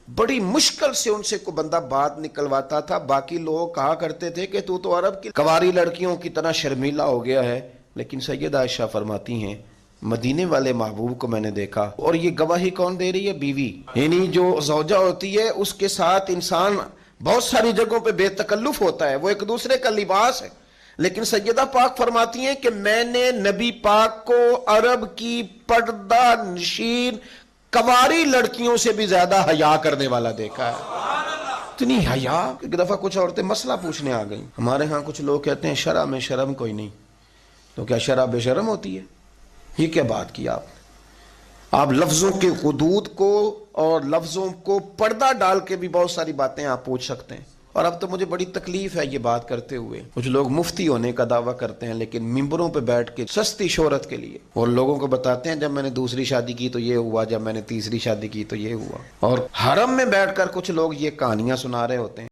بڑی مشکل سے ان سے کوئی بندہ بات نکلواتا تھا. باقی لوگ کہا کرتے تھے کہ تو عرب کی کنواری لڑکیوں کی طرح شرمیلا ہو گیا ہے. لیکن سیدہ عائشہ فرماتی ہیں مدینے والے محبوب کو میں نے دیکھا. اور یہ گواہی کون دے رہی ہے؟ بیوی. یعنی جو زوجہ ہوتی ہے اس کے ساتھ انسان بہت ساری جگہوں پہ بے تکلف ہوتا ہے, وہ ایک دوسرے کا لباس ہے. لیکن سیدہ پاک فرماتی ہیں کہ میں نے نبی پاک کو عرب کی پردہ نشین کنواری لڑکیوں سے بھی زیادہ حیا کرنے والا دیکھا ہے. اتنی حیا. ایک دفعہ کچھ عورتیں مسئلہ پوچھنے آ گئیں. ہمارے ہاں کچھ لوگ کہتے ہیں شرع میں شرم کوئی نہیں. تو کیا شرع بے شرم ہوتی ہے؟ یہ کیا بات کی آپ لفظوں کے حدود کو اور لفظوں کو پردہ ڈال کے بھی بہت ساری باتیں آپ پوچھ سکتے ہیں. اور اب تو مجھے بڑی تکلیف ہے یہ بات کرتے ہوئے. کچھ لوگ مفتی ہونے کا دعویٰ کرتے ہیں لیکن ممبروں پہ بیٹھ کے سستی شہرت کے لیے اور لوگوں کو بتاتے ہیں جب میں نے دوسری شادی کی تو یہ ہوا, جب میں نے تیسری شادی کی تو یہ ہوا. اور حرم میں بیٹھ کر کچھ لوگ یہ کہانیاں سنا رہے ہوتے ہیں.